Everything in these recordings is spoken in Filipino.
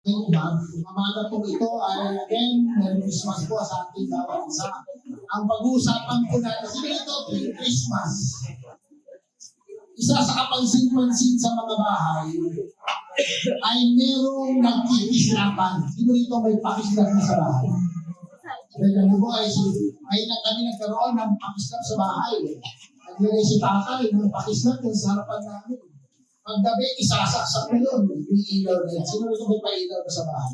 Umaga po ito ay again, Merry Christmas po sa ating bawat isa. Ang pag-uusapan po natin ito tuwing Christmas. Isa sa kapansin-pansin sa mga bahay ay merong nagkikislapan. Sino rito may pakislap na sa bahay? Dahil po ay kami nagkaroon ng pakislap sa bahay. Naglagay si tatay ng pakislap sa harapan namin. Paggabi, isasaksak mo yun. May ilaw na yan. Sino rito may pailaw na sa bahay?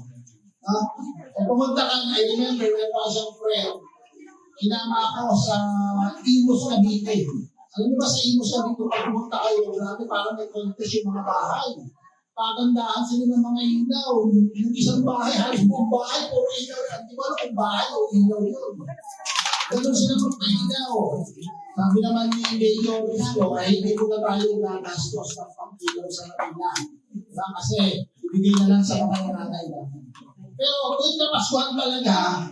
Kung pumunta ka, I remember, when I was a friend, kinama ako sa Imus Cavite. Alam niyo ba sa Imus Cavite, pag pumunta kayo, grabe, parang may contest yung mga bahay. Pagandaan sila ng mga ilaw. Yung isang bahay, halos buong bahay, puro ilaw yan. Di ba alam kung bahay o ilaw yun? Ganun sila magpailaw. Sabi naman ni Mayor Rizzo, ay hindi ko na tayo gagastos ng pang-ilaw sa kanila. Diba? Kasi ibigay na lang sa mga nanay namin. Pero kung kapaswan talaga,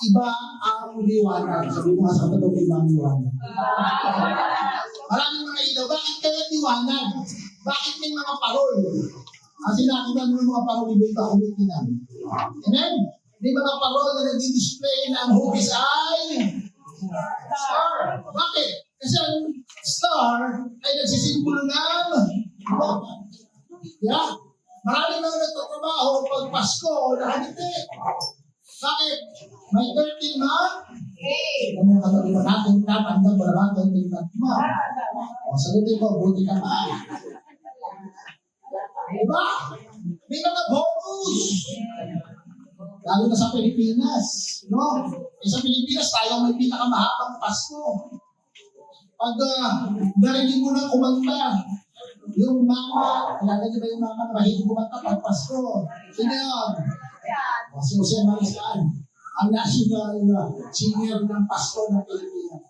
iba ang liwanag. Sabi mo nga sa katulog, iba ang liwanag. Maraming mga ilaw. Bakit kaya liwanag? Bakit may mga parol? Kasi nakita mo ng mga parol, ibig ka kumikinan. Amen? May mga parol na nag-display na ang hugis ay star. Bakit? Kasi ang star ay nagsisimbolo ng marami mga nagtatrabaho pag Pasko o nakangiti. Bakit? May 13 month? Ano yung katabi mo natin? Tatandang mo naman 13 month mo. O, sagutin ko, buti ka pa. Diba? May mga bonus. Lalo na sa Pilipinas. No? Sa Pilipinas, tayo may pinakamahabang Pasko. Pag narinig mo na kumanta, yung mama, kilala niyo ba yung mama na mahilig kumanta pag Pasko? Sino yun? Si Jose Mariscal, ang national singer ng Pasko ng Pilipinas.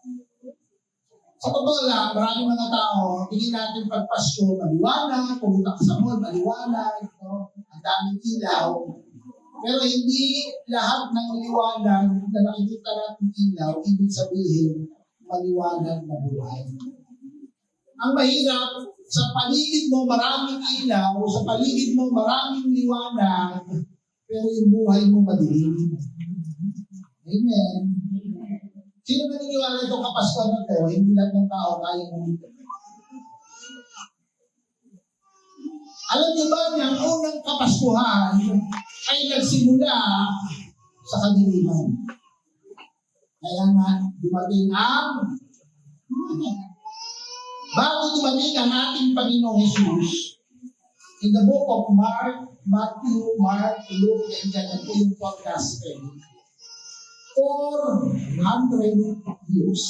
Sa totoo lang, maraming mga tao, tingin natin pag Pasko, maliwanag, pumunta ka sa mall, maliwanag, no? Ang daming ilaw. Pero hindi lahat ng liwanag na nakikita natin ilaw, ibig sabihin, maliwanag na buhay. Ang mahirap, sa paligid mo maraming ilaw, sa paligid mo maraming liwanag, pero yung buhay mo madilim. Amen. Sino naniniwala itong Kapaskuhan na ito? Hindi lahat ng tao kaya umito. Alam niyo ba na ang unang Kapaskuhan ay nagsimula sa kadiliman? Kaya nga, dumating ang bago dumating ang ating Panginoong Jesus, in the book of Mark, Matthew, Mark, Luke, and John, po yung 4 gospel, 400 years,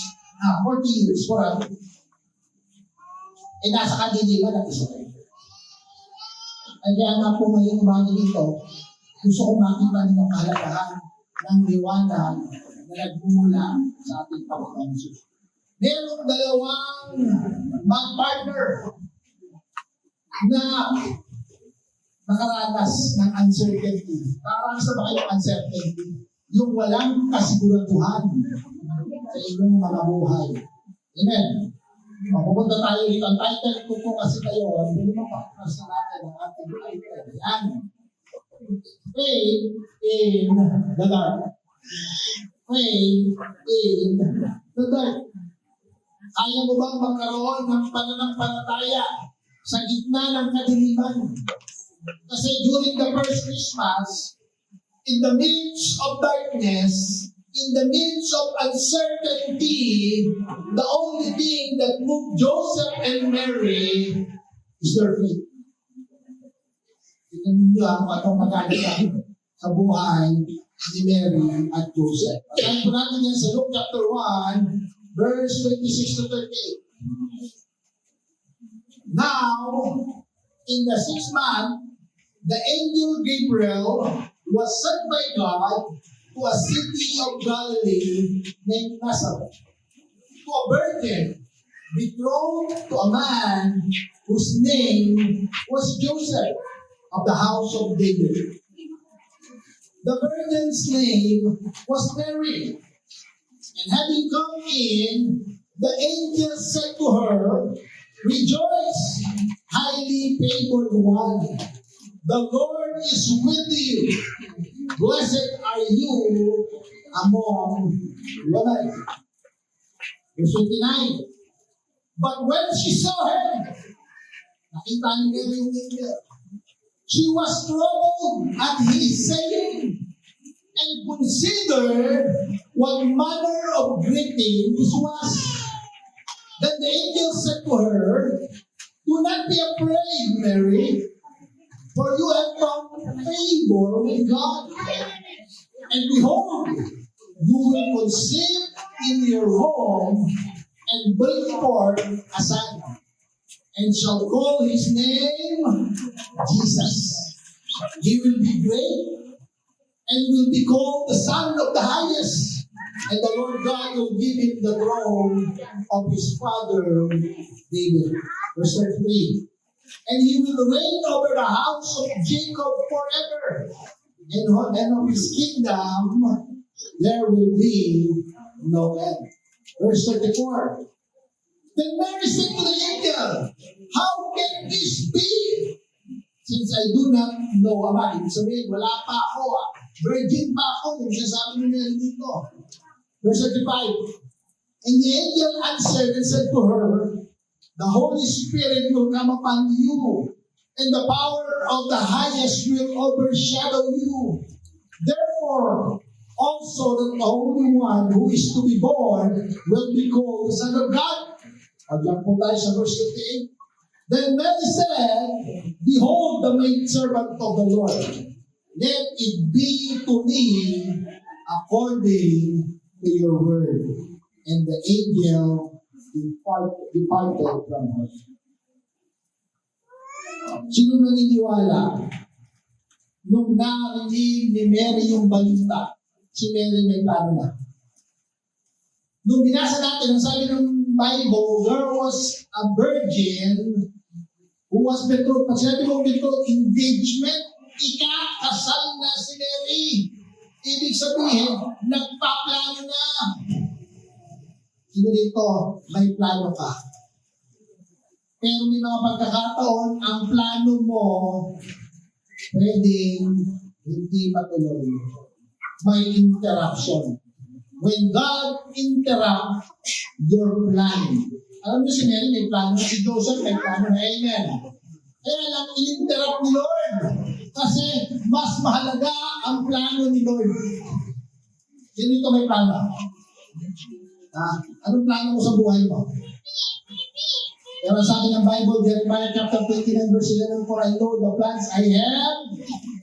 40 years, 400. Nasa kadiliman ang Israel. Kaya nga po ngayong umaga dito, gusto kong makita niyo ang kahalagahan ng liwanag na nagmumula sa ating Panginoon Jesus. Merong dalawang mag-partner na nakaranas ng uncertainty. Nakaranas na ba kayo ng uncertainty? Yung walang kasiguraduhan sa inyong mga buhay. Amen. Pupunta tayo dito. Ang title ko po kasi kayo, hindi mo pakipas na natin ang ating title. Yan. Faith in the dark. Faith in the dark. Kaya mo bang magkaroon ng pananampalataya sa gitna ng kadiliman? Kasi during the first Christmas, in the midst of darkness, in the midst of uncertainty, the only thing that moved Joseph and Mary is their faith. Tingnan niyo ang atong magagawa sa buhay ni Mary at Joseph. Asahin po natin yan sa Luke chapter 1, verse 26 to 38. Now, in the 6th month, the angel Gabriel was sent by God to a city of Galilee named Nazareth, to a virgin betrothed to a man whose name was Joseph of the house of David. The virgin's name was Mary. And having come in, the angel said to her, "Rejoice, highly favored one. The Lord is with you. Blessed are you among women. Verse 29. But when she saw him, nakita ni Mary yung angel. She was troubled at his saying, and considered what manner of greeting this was. Then the angel said to her, do not be afraid, Mary, for you have found favor with God. And behold, you will conceive in your womb and bring forth a son, and shall call his name Jesus. He will be great and will be called the Son of the Highest. And the Lord God will give him the throne of his father David. Verse 3. And he will reign over the house of Jacob forever. And of his kingdom there will be no end. Verse 34. Then Mary said to the angel, how can this be? Since I do not know about it. Sabihin, wala pa ako. Virgin pa ako. Yung sasabi niya dito. Verse 35. And the angel answered and said to her, the Holy Spirit will come upon you, and the power of the highest will overshadow you. Therefore, also the Holy One who is to be born will be called the Son of God. Diyan po tayo sa verse 58. Then Mary said, behold the maidservant of the Lord. Let it be to me according to your word. And the angel departed from her. Sino naniniwala? Nung narinig ni Mary yung balita, si Mary may plano na. Nung binasa natin, ang sabi ng Bible, there was a virgin who was betrothed. Pag sinabi mong betrothed, engagement, ikakasal na si Mary. Ibig sabihin, nagpaplano na. Sino dito, may plano ka. Pero may mga pagkakataon, ang plano mo, pwedeng hindi matuloy. May interruption. When God interrupt your plan. Alam mo si Mary, may plano. Si Joseph, may plano. Amen. Kaya lang, in-interrupt ni Lord. Kasi mas mahalaga ang plano ni Lord. Sino dito may plano? Anong plano mo sa buhay mo? Pero sa akin ng Bible, Jeremiah chapter 29 verse 11, for I know the plans I have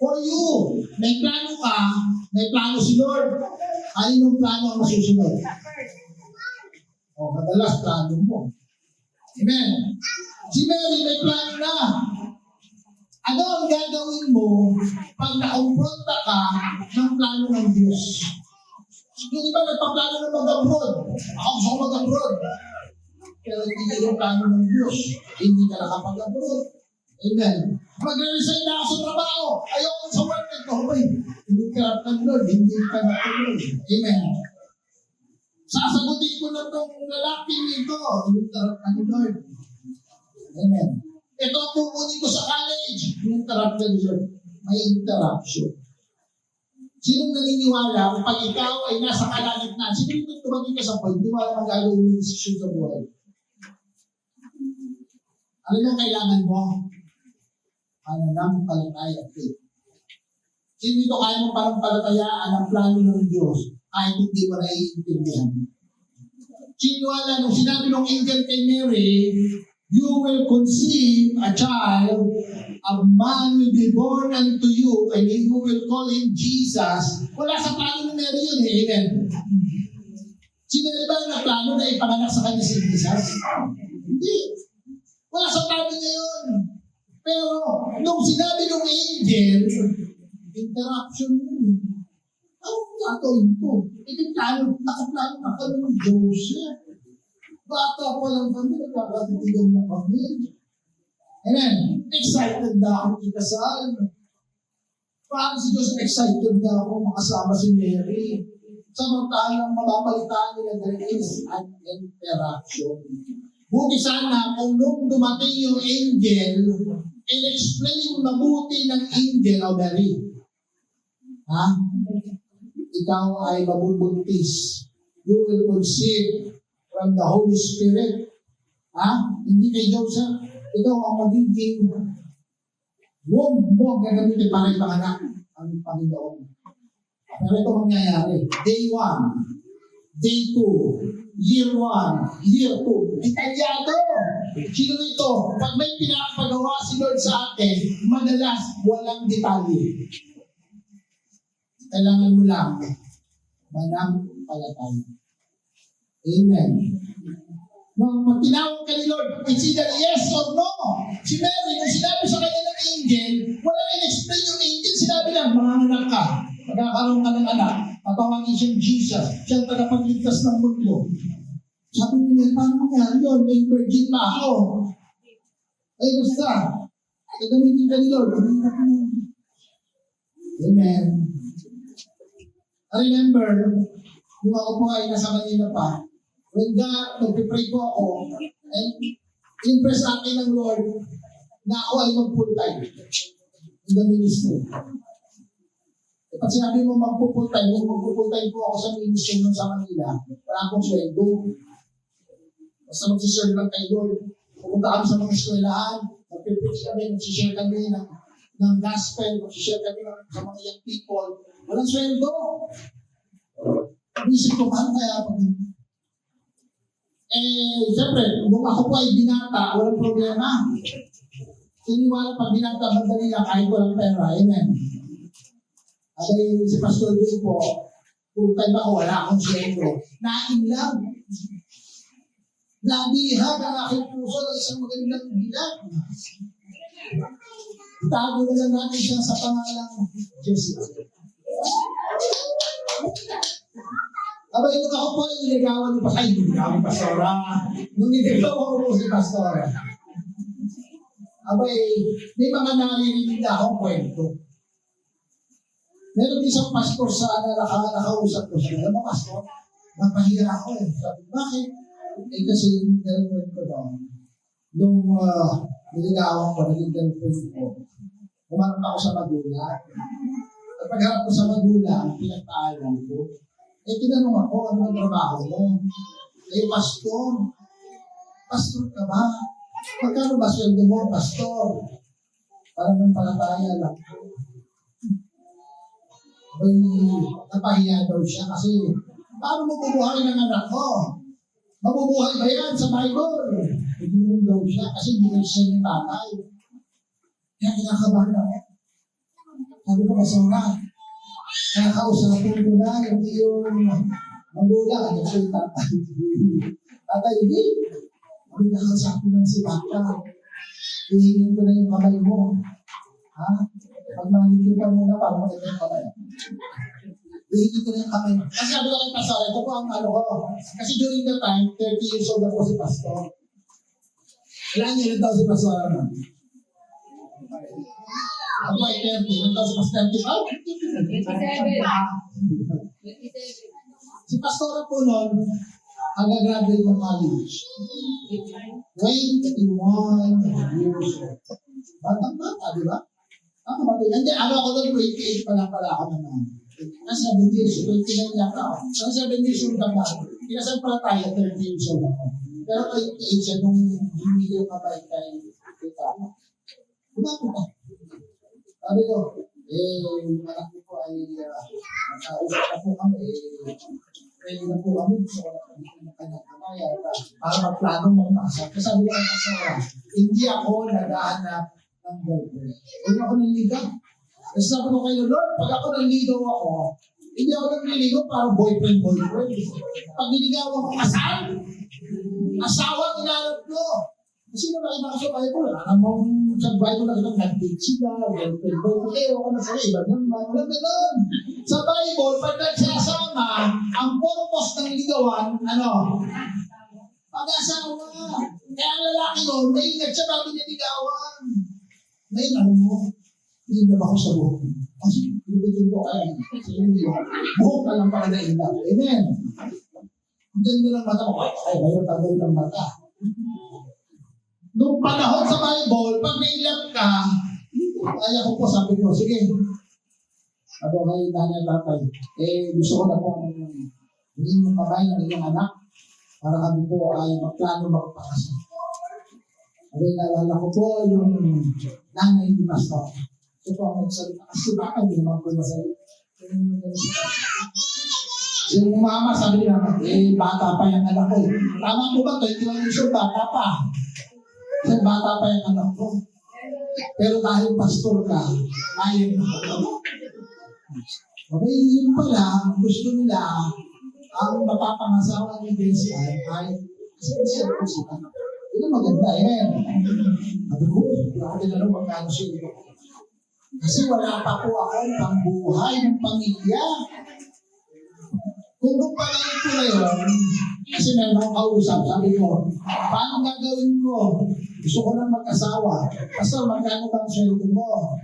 for you. May plano ka, may plano si Lord. Anong plano ang masusunod? Madalas plano mo. Amen. Si Mary may plano na. Ano ang gagawin mo pag nakumpronta ka ng plano ng Diyos? Yung iba nagpaplano na mag-abroad. Ako gusto ko mag-abroad. Pero hindi yung plano ng Diyos. Hindi ka nakapag-abroad. Amen. Magre-resign na ako sa trabaho. Ayoko sa work. Okay. Hindi ka ng Lord. Hindi ka natuloy. Amen. Sasagutin ko na itong lalaking ito. Hindi ka ng Lord. Amen. Ito ang pupunin ko sa college. Hindi ka ng Lord. May interruption. Sinong naniniwala kung pag ikaw ay nasa kalagitnaan, sino yung tumagin ka sa point, di wala kang gagawin yung desisyon sa buhay. Ano yung kailangan mo? Pananampalataya at faith. Sino ito kaya mo panampalatayaan ang plano ng Diyos kahit hindi mo naiintindihan? Siniwala nung sinabi ng angel kay Mary, you will conceive a child, a man will be born unto you, and you will call him Jesus. Wala sa plano ni Mary yun, amen. Sinabi ba na plano na ipanganak sa kanya si Jesus? Hindi. Wala sa plano niya yun. Pero, nung sinabi ng angel, interruption yun. Anong gagawin ko? Nakaplano na kami ng Joseph. Bata pa lang kami, nagkakatigilan na kami. Amen. Excited na ako ikasal. Parang si Diyos excited na ako makasama si Mary. Samantalang mababalitaan nila there is an interaction. Buti sana kung nung dumating yung angel, in-explain mabuti ng angel o Mary. Ha? Ikaw ay mabubuntis. You will conceive from the Holy Spirit. Ha? Hindi kay Joseph. Ikaw ang magiging womb mo gagamitin para ipanganak ang Panginoon. Pero ito mangyayari. Day 1, Day 2, Year 1, Year 2. Detalyado! Sino ito? Pag may pinapagawa si Lord sa atin, madalas walang detalye. Kailangan mo lang manampalataya. Amen. Nung tinawag ka ni Lord, it's either yes or no. Si Mary, nung sinabi sa kanya ng angel, walang in-explain yung angel, sinabi lang, manganganak ka, magkakaroon ka ng anak, tatawagin siyang Jesus, siyang tagapagligtas ng mundo. Sabi niya, paano mangyari yun? May virgin pa ako. Ay, basta, gagamitin ka ni Lord. Amen. I remember, nung ako po ay nasa Manila pa, when God, nagpipray po ako, and impress sa akin ng Lord na ako ay mag-full time in the ministry. E pag sinabi mo mag-full time, yung mag-full time po ako sa ministry nun sa Manila, wala akong sweldo. Basta mag-serve lang kay Lord. Pupunta kami sa mga eskwelahan, mag-preach kami, mag-share kami ng gospel, mag-share kami sa mga young people. Walang sweldo. Isip ko, paano kaya pag siyempre, kung ako po ay binata, walang problema. Siniwala pag binata, madali lang kahit walang pera. Amen. Abay, si Pastor Dave po, full time ako, wala akong sweldo. Nain lang. Nabihag ang aking puso ng isang magandang bilang. Itago na lang natin siya sa pangalang Jessica. Abay, nung ako po ay niligawan ni Pastor, niligawan ni Pastora. Nung niligawan ko po si Pastora. Abay, may mga naririnig na akong kwento. Meron isang pastor sa nakausap ko siya. Alam mo, Pastor, napahiya ako eh. Sabi, bakit? Kasi yung girlfriend ko doon, nung niligawan ko, naging girlfriend ko, umarap ako sa magulang. At pagharap ko sa magulang, pinagpaalam ko, tinanong ako, ano ang trabaho mo? Pastor ka ba? Magkano ba sweldo mo, Pastor? Parang ng palataya lang. Ay, napahiya daw siya kasi, paano mo bubuhay ng anak ko? Mabubuhay ba yan sa Bible? Hindi daw siya kasi hindi siya yung tatay. Kaya kinakabahan ako. Sabi ko, Pastora, nakakausapin ko na yung magulang at yung tatay. Tatay, hindi. Hindi nakakausapin ng si Papa. Hihingin ko na yung kamay mo. Ha? Pag manikin ka muna, para makita yung kamay. Hihingin ko na yung kamay mo. Kasi sabi ko kay Pastor, ito po ang ano ko. Kasi during the time, 30 years old ako si Pastor. Ilan years daw si Pastor? Ako ay 30. Ilan daw si Pastor? 35? 27. Si Pastora po noon, ang gagraduate ng college. 21 years old. Batang-bata, di ba? Hindi, ako doon, 28 pa lang pala ako naman. Nasa 7 years, 29 yata ako. Nasa 7 years old lang ako. Kinasal pala tayo, 30 years old ako. Pero 28 siya nung hindi yung kapay kay Tita. Bumako ka. Sabi ko, yung anak ko po ay nakausap na po kami, pwede na po kami, gusto ko na kami ng kanyang kamay, para magplano mong makasal. Kasi sabi ko ang kasara, hindi ako naghahanap ng girlfriend. Hindi ako nanligaw. Kasi sabi ko kay Lord, pag ako nanligaw ako, hindi ako nanliligaw para boyfriend. Pag niligawan ko kasal, asawa tinanap ko. Kasi naman iba sa Bible, namang sa Bible na itong nag-date sila, girlfriend, boyfriend, ako na sa iba naman, wala gano'n. Sa Bible, pag nagsasama, ang purpose ng ligawan, pag-asawa. Kaya ang lalaki nun, may nagsababi niya ligawan. Ngayon, alam mo, hindi na ako sa buhok. Kasi, ibigin ko kaya, buhok ka lang para na ilang. Amen. Ang ganda ng mata ko, ay, mayroon tayo ng mata. Nung Nung panahon sa Bible, pag nailap ka, ay ako po, sabi ko, sige. Sabi ko kay nanay tatay, gusto ko na po hingin mo kamay ng inyong anak para kami po ay magplano magpakasal. Sabi, naalala ko po yung nanay ni Pastor. Ito po ang nagsalita. Kasi baka hindi naman po masalita. Yung mama, sabi niya, bata pa yung anak ko. Tama po ba? 21 years old, bata pa. Kasi bata pa yung anak ko. Pero dahil pastor ka, ayaw na ako. Okay, yun pala, gusto nila, ang mapapangasawa ni Bessie ay siya po sila. Yun ang maganda, Sabi ko, ako tinanong magkano siya. Kasi wala pa po ako pangbuhay ng pamilya. Kung pagpalain ko na yun, kasi meron akong kausap, sabi ko, paano gagawin ko? Gusto ko lang mag-asawa. Pastor, magkano ba ang sweldo mo?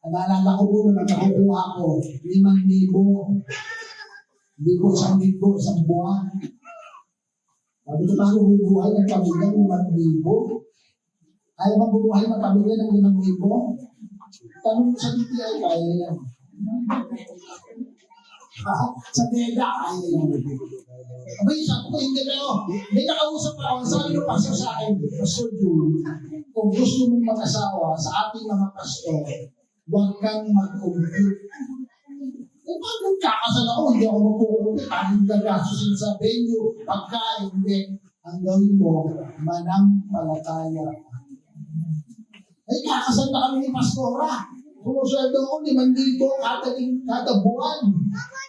Naalala ko po nung nakakuha ko, 5,000. Hindi ko 1,000, isang buwan. Sabi ko, paano bubuhay ng pamilya ng 5,000? Ayaw mabubuhay ng pamilya ng 5,000? Tanong sa DTI, kaya yan. Sa DEDA, kaya yan. Abay, sabi ko, hindi kayo. May nakausap ako, sabi ko pastor sa akin, Pastor Jules, kung gusto mong mag-asawa sa ating mga pastor, huwag kang mag-compute. Paano kakasal ako, hindi ako mag-compute. Paano gagastusin sa venue, pagkain, hindi. Ang gawin mo, manampalataya. Ay, kakasal na kami ni Pastora. Sumusweldo ako, 5,000 kada buwan.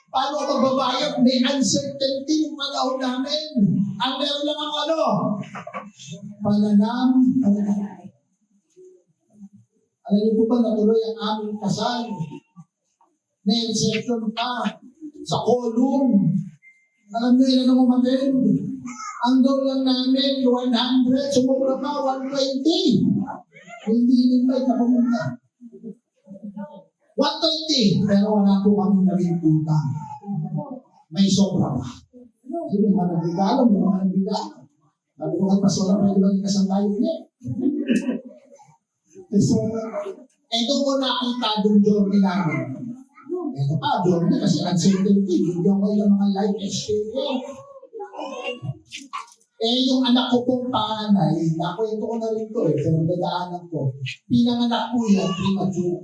Paano ako magbabayad? May uncertainty yung panahon namin. Ang meron lang ako pananampalataya. Alam niyo po ba, natuloy ang aming kasal. May reception pa sa column. Alam niyo, ilan ang umatin? Ang goal lang namin, 100, sumubra pa, 120. Hindi invite na pumunta. 120, pero wala po kami naging utang. May sobra pa. Hindi naman nagregalo, may mga nagregalo. Sabi ko kay Pastora, pwede ba ikasal tayo? Hindi. So, ito ko nakita doon journey namin. Ito pa, journey kasi uncertainty. Hindi ako yung mga life experience. Yung anak ko pong panganay, nakwento ko na rin ito pero dadaanan ko. Pinanganak po yan, premature.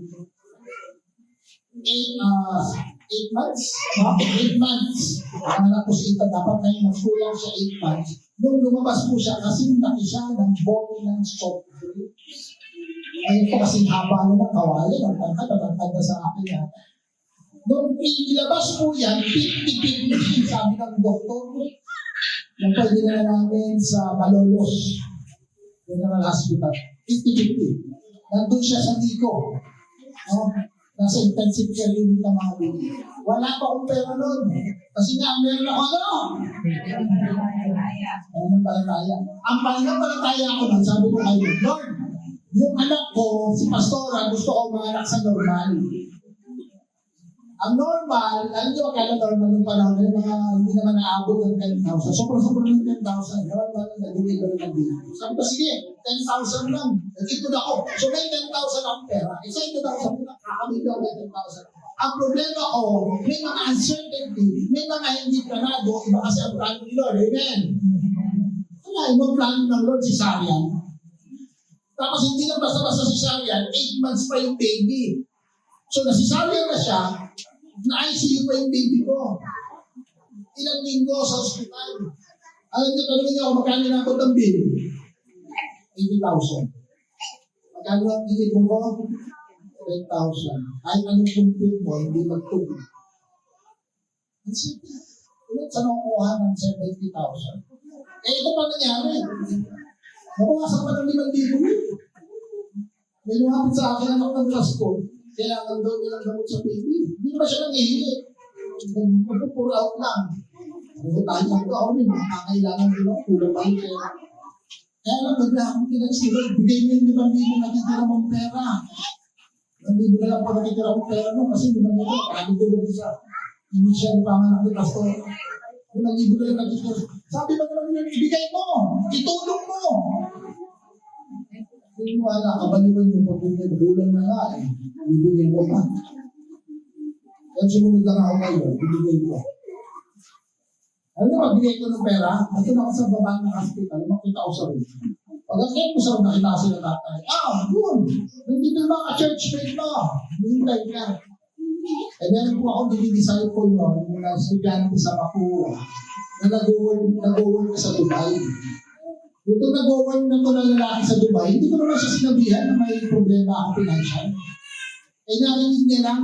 8 months? 8 months. Ang anak ko si Ita, dapat na yung magkulang siya 8 months. Nung lumabas po siya, kasi laki siya ng bone ng soft drinks. Ayun po kasi haba na ng kawali, natangkad na sa akin yan. Nung ilabas po yan, 50-50 sabi ng doktor. Yung pwede na namin sa Malolos General Hospital. 50-50. Nandun siya sa Nico. No? Nasa intensive care unit ng mga baby. Wala pa akong pera nun. Kasi nga, meron ako pananampalataya. Ang pananampalataya ako nun, sabi ko kayo, Lord, yung anak ko, si Pastora, gusto ko manganak sa normal. Ang normal, alam niyo magkano normal ng panahon na mga hindi naman naabot ng 10,000. Sobrang ng 10,000. Normal na nag-deliver ng baby. Sabi ko, sige, 10,000 lang. Nag-ipon ako. So may 10,000 akong pera. Isa ito daw, sabi ko, kakamit ako ng 10,000. Ang problema ko, may mga uncertainty, may mga hindi planado, iba kasi ang plano ni Lord. Amen. Wala, ibang plano ng Lord si Sarian. Tapos hindi lang basta-basta si Sarian, 8 months pa yung baby. So nasisaryan na siya, na-ICU pa yung baby ko. Ilang linggo sa ospital. Alam niyo, tanongin niyo ako, magkano na ako ng bill? 80,000. Magkano ang bill mo? 10,000. Kahit anong compute mo, hindi magtubig. Ang simple. Ulit sa nakukuha ng 70,000. Ito pa nangyari. Nakuwasan pa ng 5,000. May lumapit sa akin anak ng class ko. Kailangan daw nilang gamot sa baby. Hindi naman siya nangihingi. Puro out lang. Kung tayo lang ito, ako rin, makakailangan din ako, kulang pa yung pera. Kaya lang, bigla akong pinagsigal, bigay mo yung 5,000 nakitira mong pera. 5,000 na lang pa nakitira mong pera mo, kasi 5,000 kami tulog sa initial panganak ni Pastor. 5,000 na lang nakitira. Sabi ba naman yun, ibigay mo, itulong mo. Hindi wala, kabaliwan yung pagpili. Bulan na nga eh. Bibigay ko pa. Kaya sumunod lang ako ngayon, bibigay ko. Alam niyo, magbigay ko ng pera, at na ako sa baba ng hospital, makita ko sa room. Pag-akit ko sa room, nakita ko sila tatay. Yun! Nandito yung mga churchmate mo. Hintay ka. Eh, meron po ako dinidisciple mo, yung estudyante sa Mapua, na nag-work sa Dubai. Itong nag-work na ito ng lalaki sa Dubai, hindi ko naman siya sinabihan na may problema ako financial. Eh, narinig niya lang.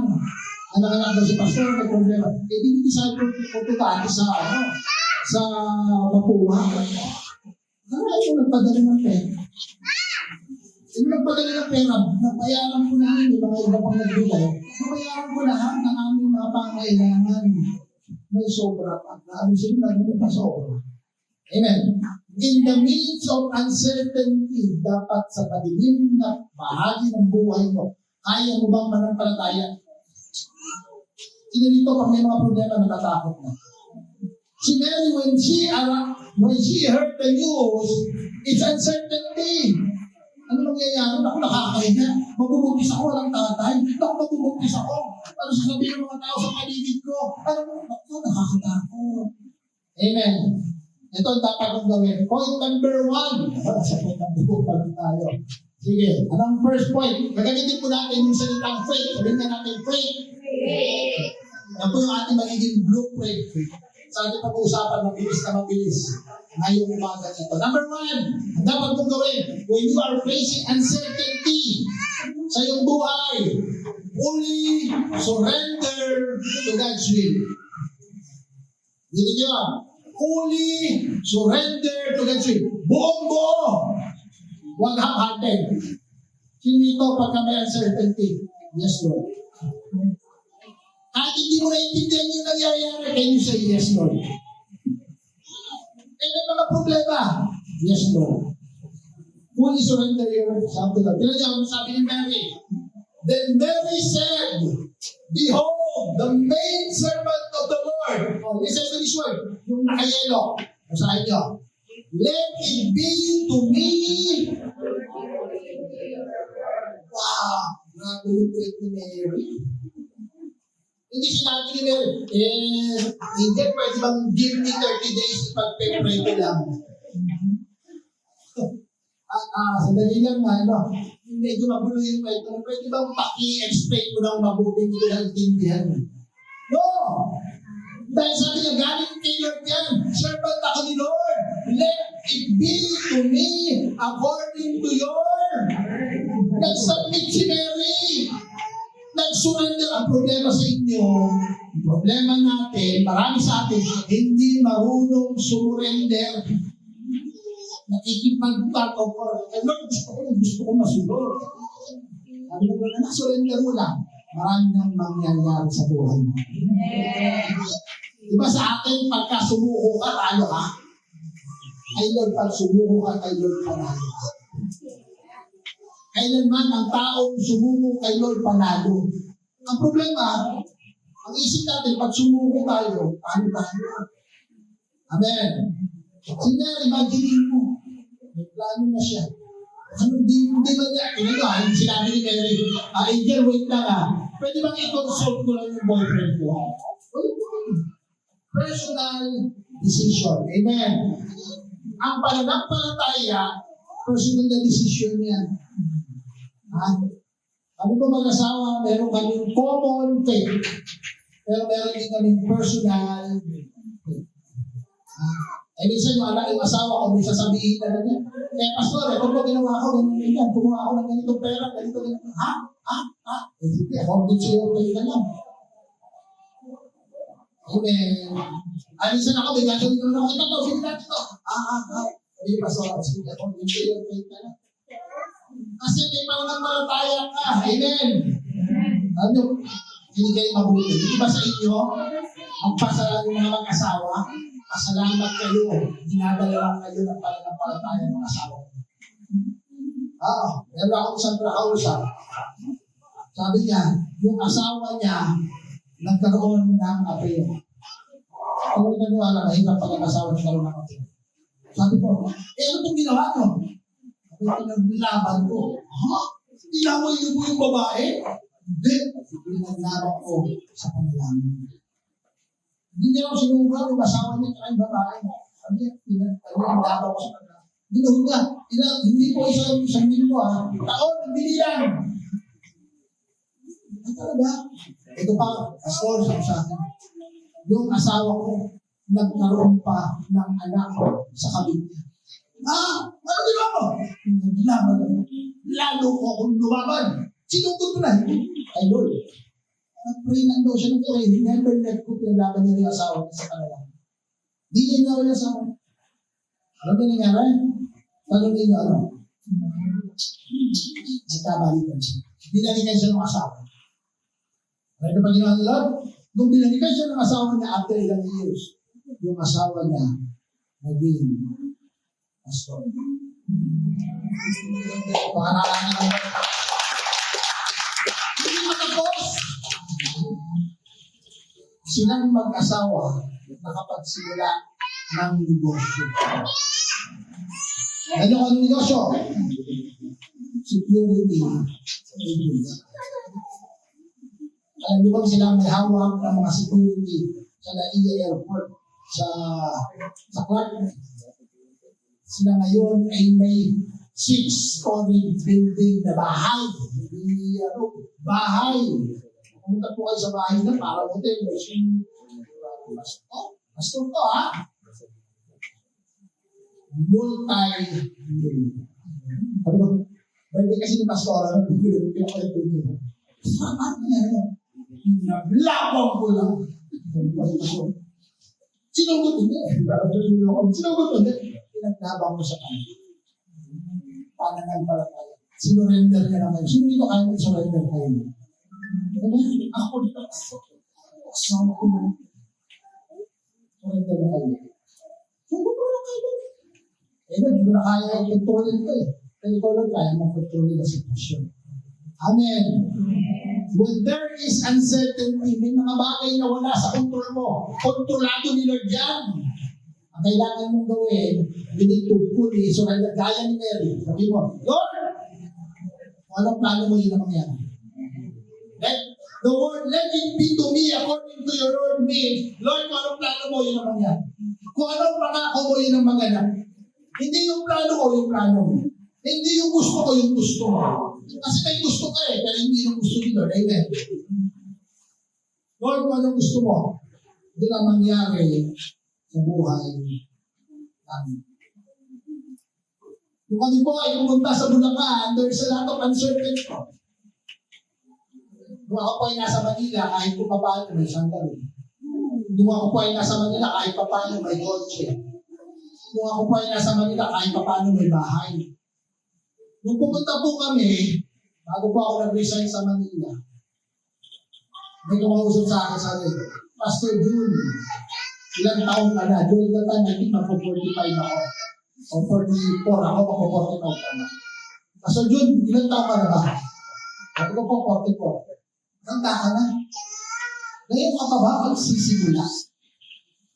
Nanganganak daw si pastor, may problema. Eh, dinidisciple ko ito dati sa Mapua. Kaya yung nagpadala ng pera. Yung nagpadala ng pera, nabayaran ko na yung mga iba pang nagbigay. Nabayaran ko lahat ng aming mga pangailangan. May sobra pa. Nabi sila na may sobra. Amen. In the midst of uncertainty, dapat sa padilim na bahagi ng buhay mo, kaya mo bang manampalataya? Sino dito pag may mga problema, natatakot na. Si Mary, when she heard the news, it's uncertainty. Ano nangyayari? Ako nakakahiya. Magbubuntis ako, walang tatay. Ako magbubuntis ako. Ano sasabihin ng mga tao sa paligid ko? Ako nakakatakot. Amen. Ito ang dapat kong gawin. Point number 1. Sa point number 2 pa rin tayo. Sige, anong first point? Gagamitin po natin yung salitang faith. Sabihin na natin faith. Yan po yung ating magiging blueprint. Sa ating pag-uusapan, mabilis. Ngayong umaga nito. Number 1, ang dapat mong gawin, when you are facing uncertainty sa iyong buhay, fully surrender to God's will. Dito nyo, fully surrender to God's will. Buong-buo. Huwag half-hearted. Sino ito pagka may uncertainty? Yes, Lord. Kahit hindi mo naiintindihan yung nangyayari, can you say yes, Lord? Eh, may mga problema. Yes, Lord. Fully surrender yourself to God. Tignan niyo ang sabi ni Mary. Then Mary said, behold, the maid servant of the Lord. Oh, listen to this word. Yung nakayelo. Masahin niyo. Let it be to me. Wow. Grabe yung faith ni Mary. Hindi sinabi ni Mary, hindi pwede bang give me 30 days pag-pray ko lang. Sandali lang nga, medyo magulo yung kwento. Pwede bang paki-explain ko ng mabuting ko ng tindihan? No! Dahil sabi niya, galing kay Lord yan. Servant ako ni Lord. Let it be to me according to your. Nag-submit si Mary. Nag-surrender. Ang problema sa inyo, problema natin, marami sa atin, hindi marunong surrender. Nakikipag-part of our, Lord, gusto ko masunod. Sabi ko na, nag-surrender mo lang. Marami nang mangyayari sa buhay mo. Diba sa atin, pagka sumuko ka, talo ka? Ay Lord, pag sumuko ka, kay Lord panalo ka. Kailanman ang taong sumuko kay Lord panalo. Ang problema, ang isip natin, pag sumuko tayo, paano tayo? Amen. Si Mary, imagine mo, may plano na siya. Hindi ba niya, hindi sinabi ni Mary, Angel, wait lang pwede bang i-consult ko lang yung boyfriend ko? Personal decision. Amen. Ang pananampalataya, personal na decision yan. Kami po mag-asawa, meron kaming common faith. Pero meron din kaming personal faith. Minsan yung anak yung asawa ko, may sasabihin na niya, pastor, kung mo ginawa ko, ganyan, kumuha ako ng ganitong pera, ganito. Sige, according to your faith na lang. Amen. Minsan ako, may gagawin ko na ako, ito, sige natin ito. Hindi pastor, sige, according to your faith na lang. Kasi may pananampalataya ka. Amen. Ano? Hindi kayo mabuti. Hindi ba sa inyo, magpasalan yung mga mag-asawa, pasalamat kayo, dinadala kayo ng pananampalataya ng asawa. Meron ako isang kausap. Sabi niya, yung asawa niya, nagkaroon ng affair. Kung hindi naniwala, mahirap pag ang asawa nagkaroon ng affair. Sabi ko, ano itong ginawa nyo? Sabi pinaglaban ko. Ha? Inaway niyo po yung babae? Hindi. Pinaglaban ko sa panalangin. Hindi niya ako sinubukan yung asawa niya at yung babae. Sabi niya, pinaglaban ko sa panalangin. Binuhod niya. Hindi po isang linggo ha. Taon, binilang. Ay talaga. Ito pa, pastor, sabi sa akin. Yung asawa ko, nagkaroon pa ng anak sa kabit niya. Ano ginawa mo? Naglaban ako. Lalo ko akong lumaban. Sinugot ko na. Ay Lord, nag-pray lang daw siya ng pray. Never let ko pinaglaban niya yung asawa niya sa kanila. Hindi niya ginawa yung asawa. Ano ba nangyari? Tanong niyo ano? Nagkabalikan siya. Binalikan siya ng asawa. Ano pa ginawa ni Lord? Nung binalikan siya ng asawa niya after ilang years, yung asawa niya naging pastor. Pakaraan na hindi matapos. Silang mag-asawa nakapagsimula ng negosyo. Ano ang negosyo? Security. Alam niyo ba sila may hawak ng mga security sa NAIA Airport sa Clark? Sila ngayon ay may 6-story building na bahay. Hindi bahay. Pumunta po kayo sa bahay na para hotel. Pastor to ha? Multi-million. Ano ba? Birthday kasi ni Pastor, pinakulit ko niyo. Saan niya yun? Naglabang ko lang. Sinugot hindi. Sinugot hindi. Pinaglabang ko sa kanya. Pananampalataya. Sinurrender niya na kayo. Sino dito kayo surrender kayo? Ako dito. Kasama ko na. Surrender na kayo. Sugot ko na kayo. Hindi ko na kaya i-controlin ko eh. Kaya ko lang kaya mag-controlin na sitwasyon. Amen. When there is uncertainty, may mga bagay na wala sa kontrol mo. Kontrolado ni Lord yan. Ang kailangan mong gawin, you need to fully surrender. Gaya ni Mary. Sabi mo, Lord, kung anong plano mo, yun ang mangyari. The word, let it be to me according to your word means, Lord, kung anong plano mo, yun ang mangyari. Kung anong pangako mo, yun ang mangyari. Hindi yung plano ko, yung plano mo. Hindi yung gusto ko, yung gusto mo. Kasi may gusto ka eh, pero hindi yung gusto ni Lord. Amen. Lord, kung anong gusto mo, yun ang mangyari sa buhay namin. Kung kami po ay pumunta sa Bulacan, there's a lot of uncertainty. Kung ako po ay nasa Manila, kahit po paano may sandali. Kung ako po ay nasa Manila, kahit paano may kotse. Kung ako po ay nasa Manila, kahit paano may bahay. Nung pumunta po kami, bago po ako nag-resign sa Manila, may kumausap sa akin sa akin, Pastor June, ilang taon ka na? During that time, I think magpo-45 ako. O 44 ako, magpo-45 ka na. Pastor June, ilang taon ka na ba? Sabi ko po, 44. Tanda ka na. Ngayon ka pa ba magsisimula?